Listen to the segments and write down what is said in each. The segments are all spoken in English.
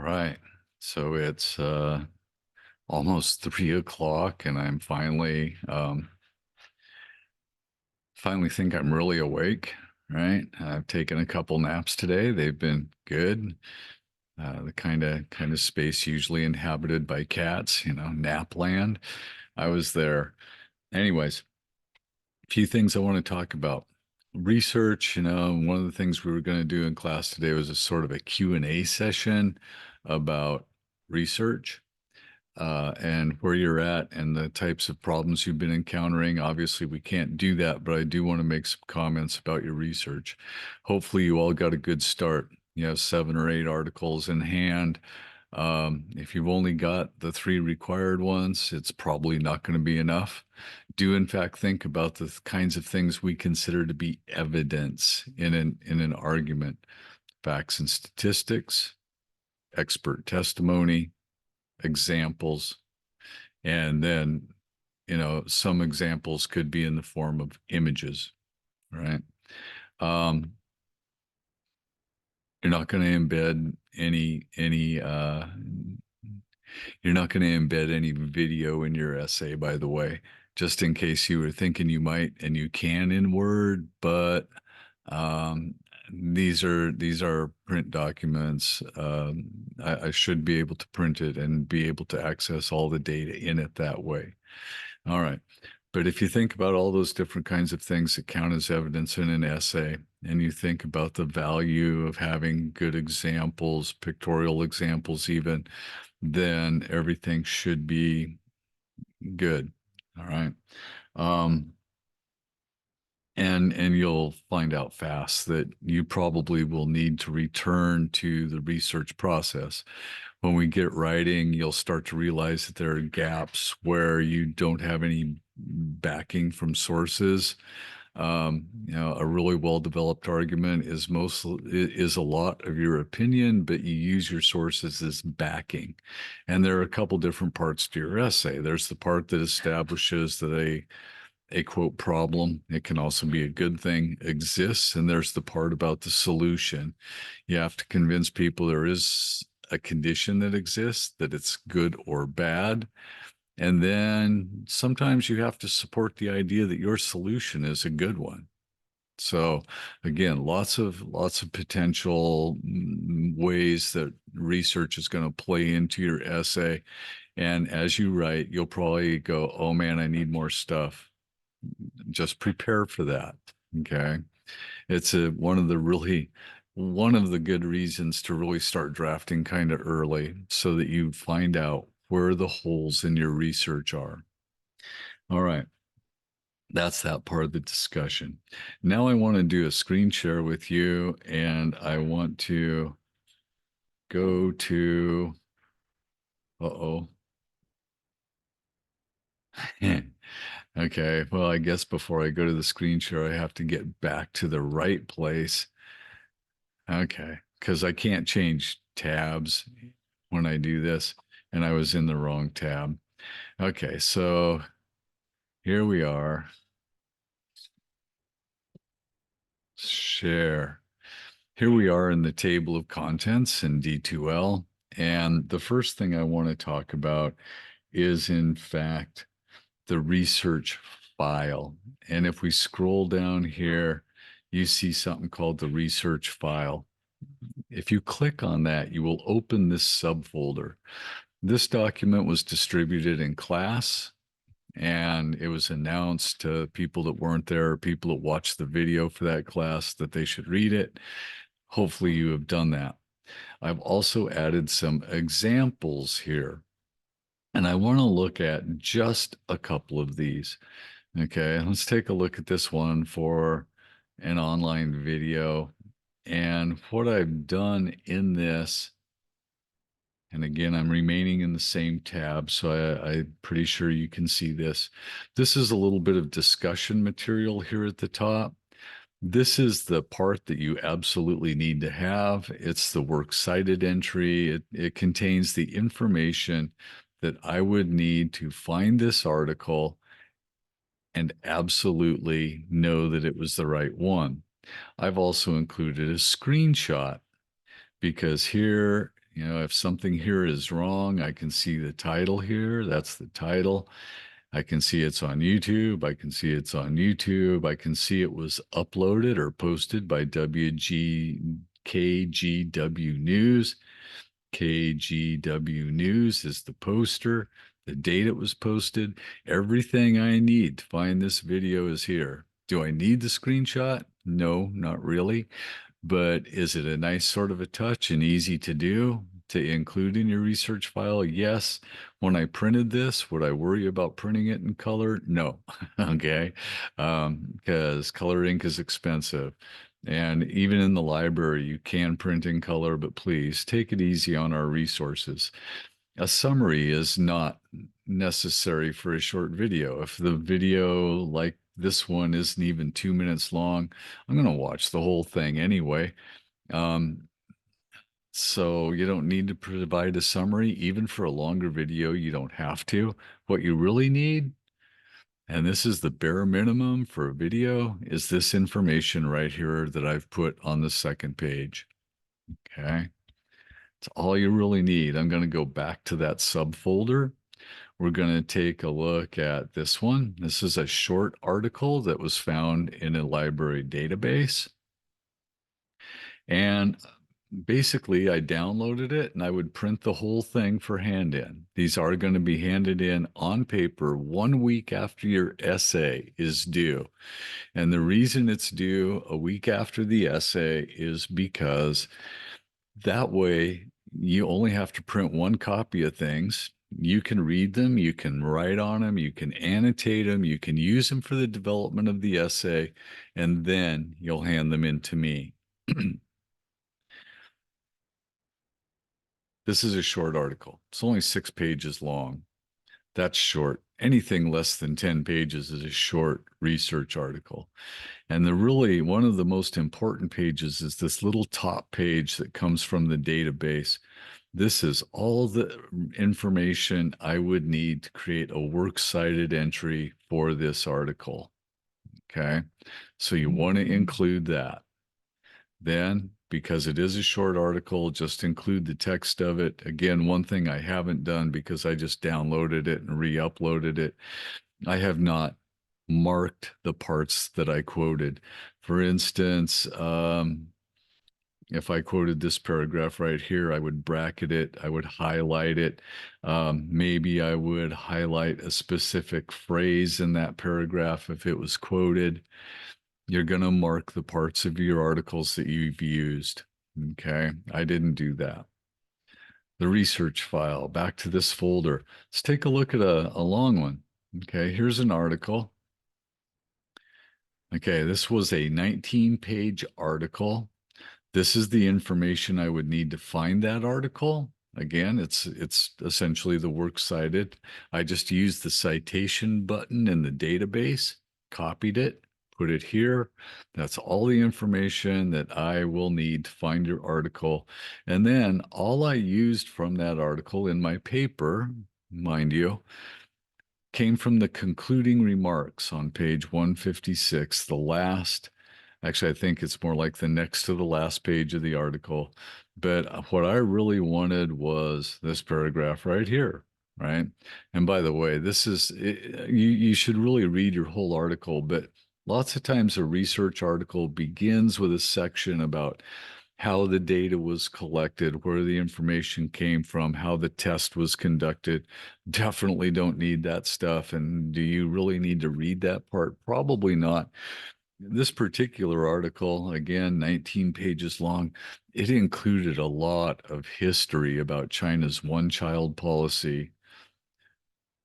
right. So it's almost 3 o'clock and I'm finally think I'm really awake, right? I've taken a couple naps today. They've been good. The kind of space usually inhabited by cats, nap land. I was there. Anyways, a few things I want to talk about. Research, one of the things we were going to do in class today was a sort of a Q&A session about research and where you're at and the types of problems you've been encountering. Obviously, we can't do that, but I do want to make some comments about your research. Hopefully, you all got a good start. You have 7 or 8 articles in hand. If you've only got the 3 required ones, it's probably not going to be enough. Do in fact think about the kinds of things we consider to be evidence in an argument: facts and statistics, expert testimony, examples, and then, some examples could be in the form of images, right? Um, you're not going to embed you're not going to embed any video in your essay, by the way, just in case you were thinking you might, and you can in Word, but um, these are print documents. I should be able to print it and be able to access all the data in it that way. All right. But if you think about all those different kinds of things that count as evidence in an essay, and you think about the value of having good examples, pictorial examples even, then everything should be good. All right. Um, and you'll find out fast that you probably will need to return to the research process. When we get writing, you'll start to realize that there are gaps where you don't have any backing from sources. A really well-developed argument is a lot of your opinion, but you use your sources as backing. And there are a couple different parts to your essay. There's the part that establishes that a quote problem, it can also be a good thing, exists, and there's the part about the solution. You have to convince people there is a condition that exists, that it's good or bad. And then sometimes you have to support the idea that your solution is a good one. So again, lots of potential ways that research is going to play into your essay. And as you write, you'll probably go, "Oh man, I need more stuff." Just prepare for that. Okay. It's one of the good reasons to really start drafting kind of early so that you find out where the holes in your research are. All right. That's that part of the discussion. Now I want to do a screen share with you, and I want to go to, uh-oh. Okay, well, I guess before I go to the screen share, I have to get back to the right place. Okay, because I can't change tabs when I do this, and I was in the wrong tab. Okay, so here we are. Share. Here we are in the table of contents in D2L, and the first thing I want to talk about is, in fact, the research file. And if we scroll down here, you see something called the research file. If you click on that, you will open this subfolder. This document was distributed in class, and it was announced to people that weren't there, people that watched the video for that class, that they should read it. Hopefully you have done that. I've also added some examples here, and I want to look at just a couple of these. Okay, let's take a look at this one for an online video. And what I've done in this, and again, I'm remaining in the same tab, so I'm pretty sure you can see this. This is a little bit of discussion material here at the top. This is the part that you absolutely need to have. It's the works cited entry. It contains the information that I would need to find this article and absolutely know that it was the right one. I've also included a screenshot because here You know, if something here is wrong, I can see the title here. That's the title. I can see it's on YouTube. I can see it's on YouTube. I can see it was uploaded or posted by KGW News. KGW News is the poster, the date it was posted. Everything I need to find this video is here. Do I need the screenshot? No, not really. But is it a nice sort of a touch and easy to do to include in your research file? Yes. When I printed this, would I worry about printing it in color? No. Okay. Because color ink is expensive. And even in the library, you can print in color, but please take it easy on our resources. A summary is not necessary for a short video. If the video, like this one, isn't even 2 minutes long, I'm going to watch the whole thing anyway. Um, so you don't need to provide a summary. Even for a longer video, you don't have to. What you really need, and this is the bare minimum for a video, is this information right here that I've put on the second page. Okay. It's all you really need. I'm going to go back to that subfolder. We're going to take a look at this one. This is a short article that was found in a library database. And basically, I downloaded it and I would print the whole thing for hand in. These are going to be handed in on paper 1 week after your essay is due. And the reason it's due a week after the essay is because that way you only have to print one copy of things. You can read them, you can write on them, you can annotate them, you can use them for the development of the essay, and then you'll hand them in to me. This is a short article. It's only 6 pages long. That's short. Anything less than 10 pages is a short research article. And one of the most important pages is this little top page that comes from the database. This is all the information I would need to create a works cited entry for this article. Okay. So you want to include that. Then, because it is a short article, just include the text of it. Again, one thing I haven't done because I just downloaded it and re-uploaded it, I have not marked the parts that I quoted. For instance, if I quoted this paragraph right here, I would bracket it, I would highlight it. Maybe I would highlight a specific phrase in that paragraph if it was quoted. You're going to mark the parts of your articles that you've used. Okay. I didn't do that. The research file, back to this folder. Let's take a look at a long one. Okay. Here's an article. Okay. This was a 19-page article. This is the information I would need to find that article. Again, it's essentially the works cited. I just used the citation button in the database, copied it, put it here. That's all the information that I will need to find your article. And then all I used from that article in my paper, mind you, came from the concluding remarks on page 156, the last. Actually, I think it's more like the next to the last page of the article. But what I really wanted was this paragraph right here, right? And by the way, you should really read your whole article, but lots of times a research article begins with a section about how the data was collected, where the information came from, how the test was conducted. Definitely don't need that stuff. And do you really need to read that part? Probably not. This particular article, again, 19 pages long, it included a lot of history about China's one-child policy.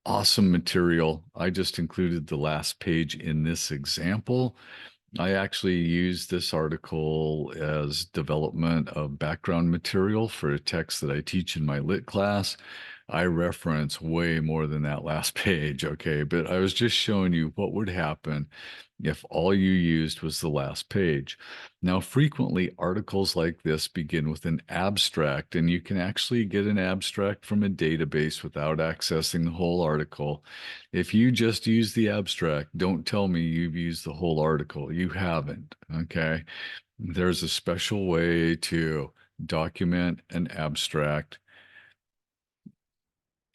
Awesome material. I just included the last page in this example. I actually used this article as development of background material for a text that I teach in my lit class. I reference way more than that last page, okay? But I was just showing you what would happen if all you used was the last page. Now, frequently articles like this begin with an abstract, and you can actually get an abstract from a database without accessing the whole article. If you just use the abstract, don't tell me you've used the whole article. You haven't, okay? There's a special way to document an abstract.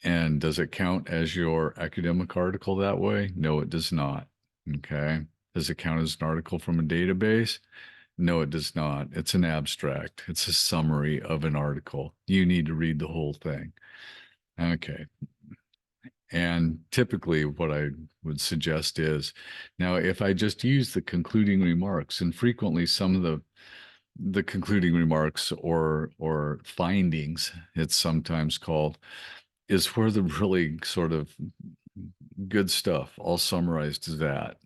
And does it count as your academic article that way? No, it does not. Okay. Does it count as an article from a database? No, it does not. It's an abstract. It's a summary of an article. You need to read the whole thing. Okay. And typically, what I would suggest is now, if I just use the concluding remarks, and frequently some of the concluding remarks or findings, it's sometimes called, is where the really sort of good stuff all summarized as that.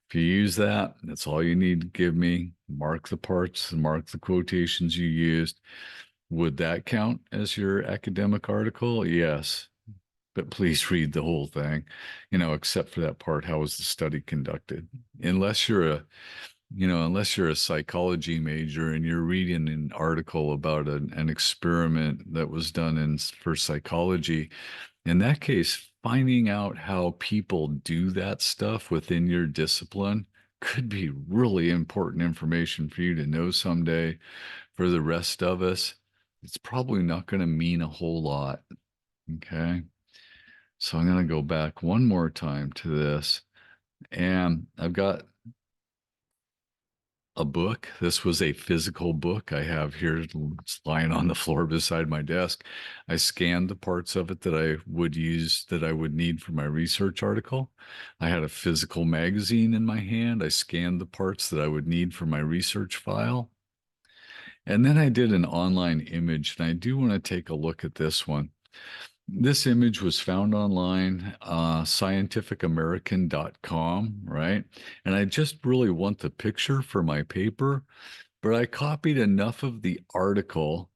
If you use that, that's all you need to give me. Mark the parts, mark the quotations you used. Would that count as your academic article? Yes. But please read the whole thing, except for that part. How was the study conducted? Unless you're a psychology major and you're reading an article about an experiment that was done for psychology, in that case, finding out how people do that stuff within your discipline could be really important information for you to know someday. For the rest of us, it's probably not going to mean a whole lot. Okay. So I'm going to go back one more time to this. And I've got a book. This was a physical book I have here. It's lying on the floor beside my desk. I scanned the parts of it that I would use, that I would need for my research article. I had a physical magazine in my hand. I scanned the parts that I would need for my research file. And then I did an online image, and I do want to take a look at this one. This image was found online, scientificamerican.com, right? And I just really want the picture for my paper, but I copied enough of the article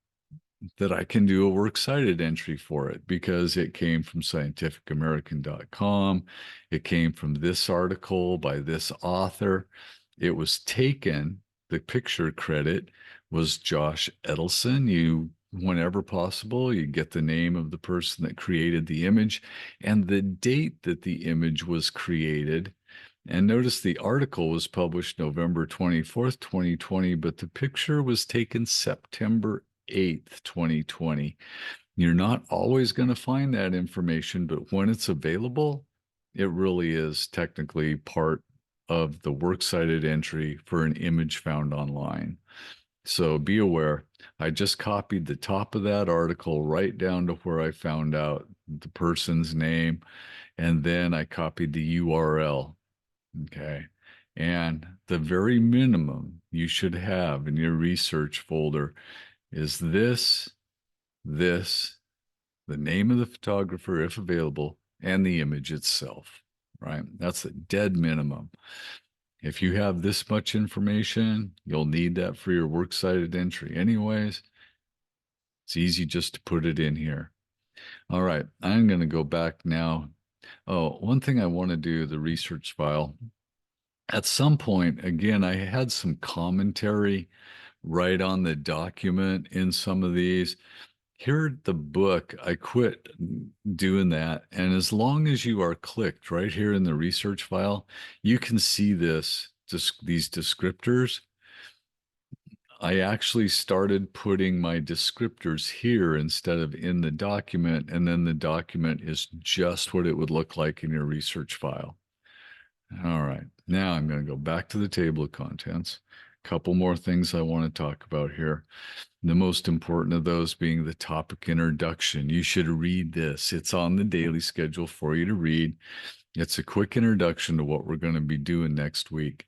that I can do a works cited entry for it because it came from scientificamerican.com. It came from this article by this author. It was taken, the picture credit was Josh Edelson. Whenever possible, you get the name of the person that created the image and the date that the image was created. And notice the article was published November 24th, 2020, but the picture was taken September 8th, 2020. You're not always going to find that information, but when it's available, it really is technically part of the works cited entry for an image found online. So be aware, I just copied the top of that article right down to where I found out the person's name, and then I copied the URL. Okay. And the very minimum you should have in your research folder is this, the name of the photographer, if available, and the image itself, right? That's a dead minimum. If you have this much information, you'll need that for your works cited entry anyways. It's easy just to put it in here. All right, I'm going to go back now. Oh, one thing I want to do, the research file. At some point, again, I had some commentary right on the document in some of these. Here at the book, I quit doing that. And as long as you are clicked right here in the research file, you can see these descriptors. I actually started putting my descriptors here instead of in the document, and then the document is just what it would look like in your research file. All right, now I'm going to go back to the table of contents. A couple more things I want to talk about here. The most important of those being the topic introduction. You should read this. It's on the daily schedule for you to read. It's a quick introduction to what we're going to be doing next week.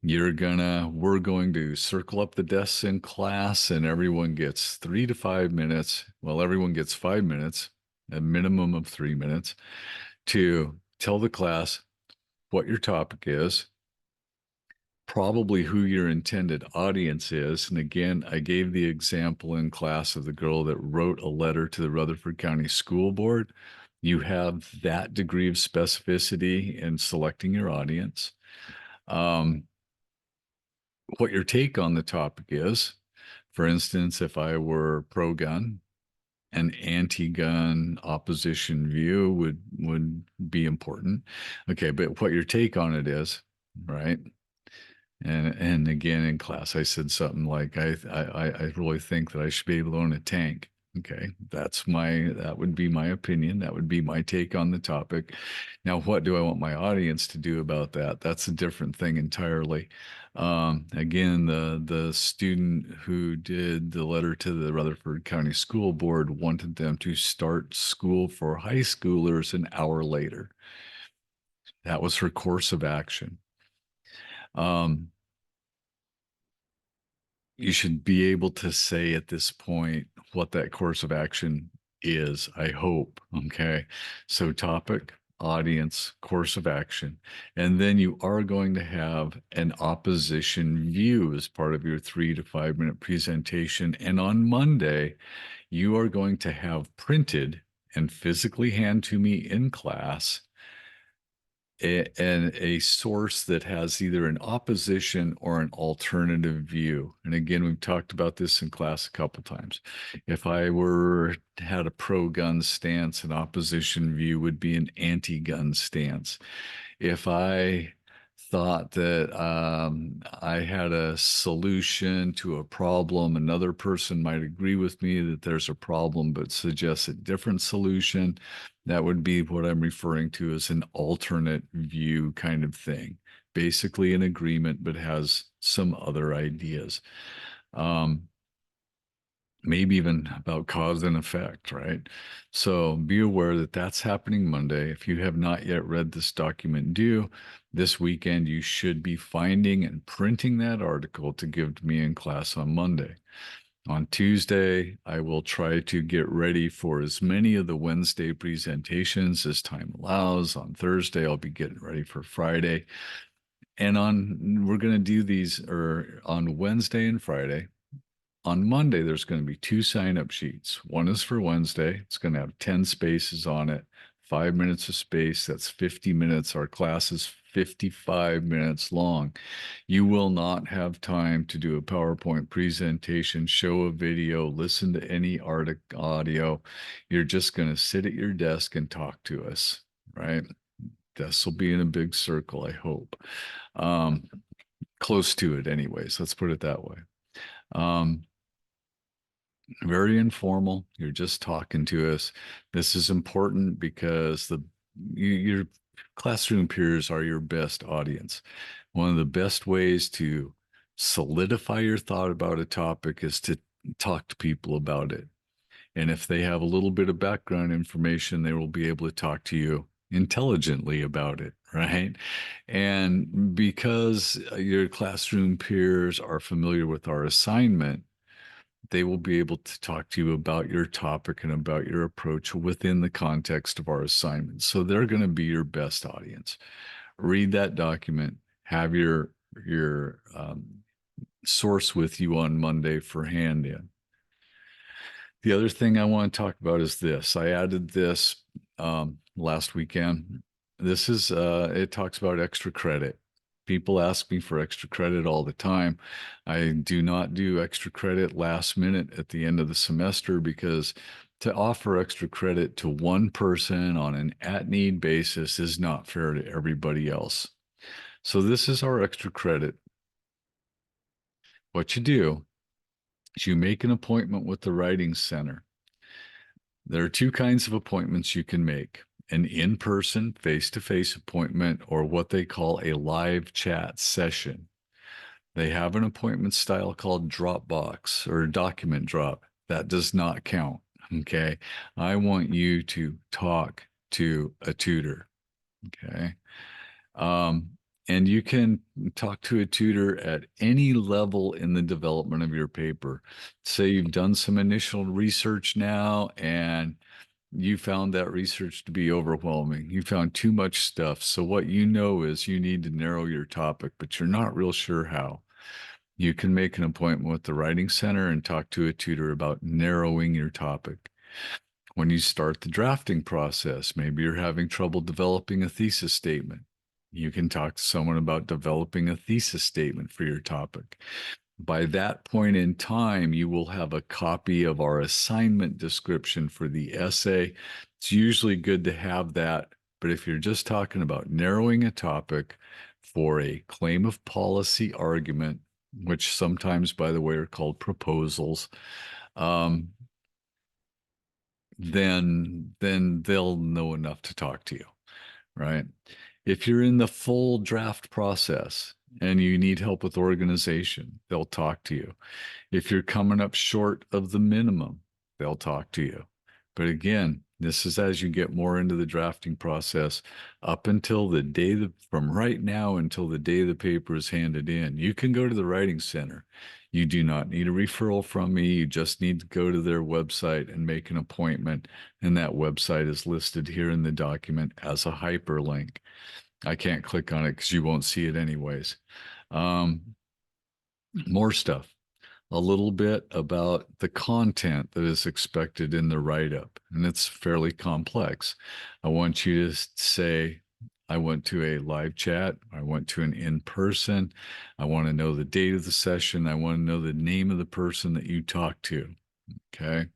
We're going to circle up the desks in class, and everyone gets 3 to 5 minutes. Well, everyone gets 5 minutes, a minimum of 3 minutes, to tell the class what your topic is, probably who your intended audience is. And again, I gave the example in class of the girl that wrote a letter to the Rutherford County School Board. You have that degree of specificity in selecting your audience. What your take on the topic is. For instance, if I were pro-gun, an anti-gun opposition view would be important. Okay, but what your take on it is, right? And again in class, I said something like, I really think that I should be able to own a tank. Okay, that would be my opinion. That would be my take on the topic. Now, what do I want my audience to do about that? That's a different thing entirely. Again, the student who did the letter to the Rutherford County School Board wanted them to start school for high schoolers an hour later. That was her course of action. Um, you should be able to say at this point what that course of action is, I hope. Okay. So, topic, audience, course of action. And then you are going to have an opposition view as part of your 3 to 5 minute presentation. And on Monday, you are going to have printed and physically hand to me in class a source that has either an opposition or an alternative view. And again, we've talked about this in class a couple times. If I were had a pro-gun stance, an opposition view would be an anti-gun stance. If I thought that I had a solution to a problem, another person might agree with me that there's a problem but suggest a different solution. That would be what I'm referring to as an alternate view kind of thing. Basically an agreement, but has some other ideas. Maybe even about cause and effect, right? So be aware that that's happening Monday. If you have not yet read this document due, this weekend you should be finding and printing that article to give to me in class on Monday. On Tuesday, I will try to get ready for as many of the Wednesday presentations as time allows. On Thursday, I'll be getting ready for Friday. And we're going to do these on Wednesday and Friday. On Monday, there's going to be 2 sign-up sheets. One is for Wednesday. It's going to have 10 spaces on it, 5 minutes of space. That's 50 minutes. Our class is 55 minutes long. You will not have time to do a PowerPoint presentation, show a video, listen to any audio. You're just going to sit at your desk and talk to us, right? This will be in a big circle, I hope. Close to it anyways. Let's put it that way. Very informal. You're just talking to us. This is important because your classroom peers are your best audience. One of the best ways to solidify your thought about a topic is to talk to people about it. And if they have a little bit of background information, they will be able to talk to you intelligently about it, right? And because your classroom peers are familiar with our assignment, they will be able to talk to you about your topic and about your approach within the context of our assignment. So they're going to be your best audience. Read that document, have your source with you on Monday for hand in. The other thing I want to talk about is this. I added this last weekend. This is, it talks about extra credit. People ask me for extra credit all the time. I do not do extra credit last minute at the end of the semester because to offer extra credit to one person on an at-need basis is not fair to everybody else. So this is our extra credit. What you do is you make an appointment with the Writing Center. There are 2 kinds of appointments you can make: an in-person, face-to-face appointment, or what they call a live chat session. They have an appointment style called Dropbox or document drop. That does not count. Okay. I want you to talk to a tutor. Okay. And you can talk to a tutor at any level in the development of your paper. Say you've done some initial research now and you found that research to be overwhelming. You found too much stuff. So what you know is you need to narrow your topic, but you're not real sure how. You can make an appointment with the Writing Center and talk to a tutor about narrowing your topic. When you start the drafting process, maybe you're having trouble developing a thesis statement. You can talk to someone about developing a thesis statement for your topic. By that point in time, you will have a copy of our assignment description for the essay. It's usually good to have that, but if you're just talking about narrowing a topic, for a claim of policy argument, which sometimes, by the way, are called proposals, um, then they'll know enough to talk to you, right? If you're in the full draft process and you need help with organization, they'll talk to you. If you're coming up short of the minimum, they'll talk to you. But again, this is as you get more into the drafting process up until the day from right now until the day the paper is handed in. You can go to the Writing Center. You do not need a referral from me. You just need to go to their website and make an appointment. And that website is listed here in the document as a hyperlink. I can't click on it because you won't see it anyways. More stuff. A little bit about the content that is expected in the write-up, and it's fairly complex. I want you to say, I went to a live chat, I went to an in-person, I want to know the date of the session, I want to know the name of the person that you talked to, okay?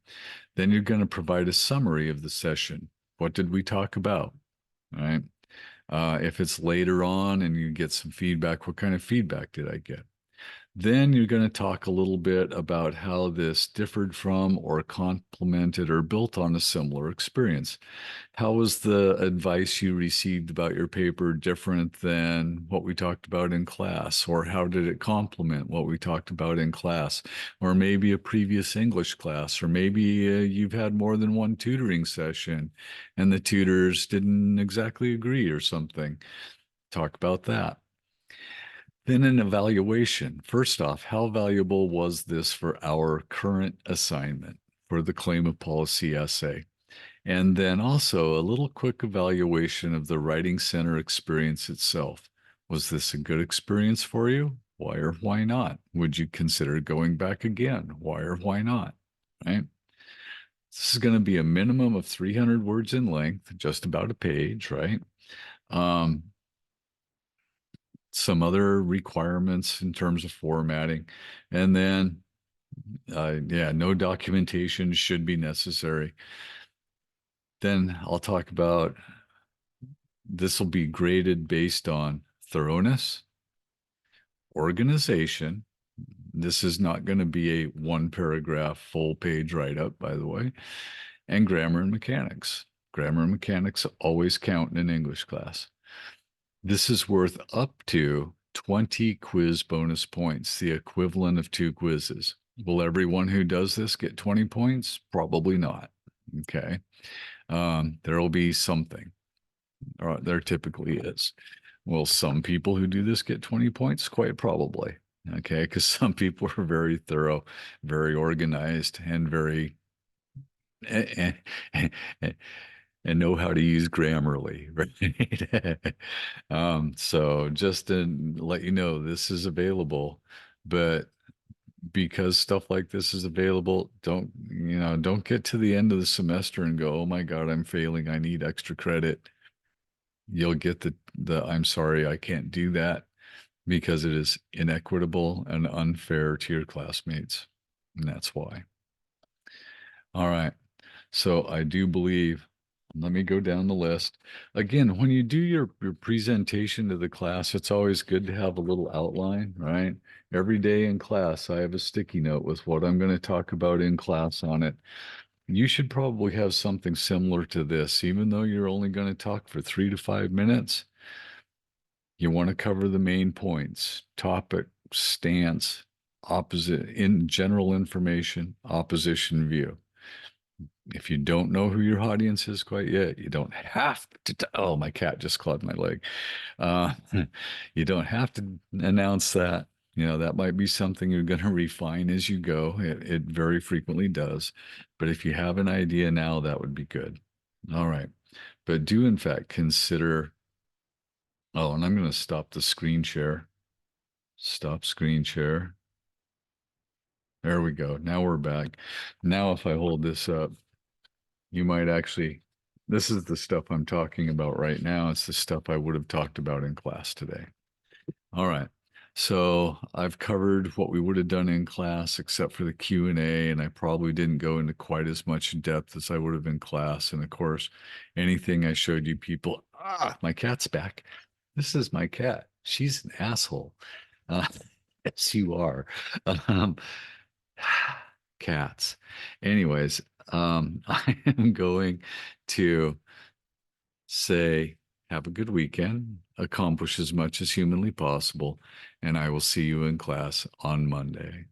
Then you're going to provide a summary of the session. What did we talk about, all right? If it's later on and you get some feedback, what kind of feedback did I get? Then you're going to talk a little bit about how this differed from or complemented or built on a similar experience. How was the advice you received about your paper different than what we talked about in class? Or how did it complement what we talked about in class? Or maybe a previous English class, or maybe you've had more than one tutoring session and the tutors didn't exactly agree or something. Talk about that. Then an evaluation. First off, how valuable was this for our current assignment for the claim of policy essay? And then also a little quick evaluation of the Writing Center experience itself. Was this a good experience for you? Why or why not? Would you consider going back again? Why or why not? Right? This is going to be a minimum of 300 words in length, just about a page, right? Some other requirements in terms of formatting. And then, yeah, no documentation should be necessary. Then I'll talk about this will be graded based on thoroughness, organization. This is not going to be a one paragraph full page write up, by the way, and grammar and mechanics. Grammar and mechanics always count in an English class. This is worth up to 20 quiz bonus points, the equivalent of 2 quizzes. Will everyone who does this get 20 points? Probably not. Okay. There will be something, or there typically is. Will some people who do this get 20 points? Quite probably. Okay. Because some people are very thorough, very organized, and very and know how to use Grammarly, right? So just to let you know, this is available, but because stuff like this is available, don't get to the end of the semester and go, oh my God, I'm failing. I need extra credit. You'll get the I'm sorry, I can't do that because it is inequitable and unfair to your classmates. And that's why. All right. So I do believe, let me go down the list. Again, when you do your presentation to the class, it's always good to have a little outline, right? Every day in class, I have a sticky note with what I'm going to talk about in class on it. You should probably have something similar to this, even though you're only going to talk for 3 to 5 minutes. You want to cover the main points, topic, stance, opposite, in general information, opposition view. If you don't know who your audience is quite yet, you don't have to. Oh, my cat just clawed my leg. Uh, you don't have to announce that. That might be something you're going to refine as you go. It very frequently does. But if you have an idea now, that would be good. All right. But do, in fact, consider. Oh, and I'm going to stop the screen share. Stop screen share. There we go. Now we're back. Now, if I hold this up, you might actually, this is the stuff I'm talking about right now. It's the stuff I would have talked about in class today. All right. So I've covered what we would have done in class except for the Q&A, and I probably didn't go into quite as much depth as I would have in class. And of course, anything I showed you people, my cat's back. This is my cat. she's an asshole. Uh, yes, you are. Um, cats. Anyways, I am going to say, have a good weekend, accomplish as much as humanly possible, and I will see you in class on Monday.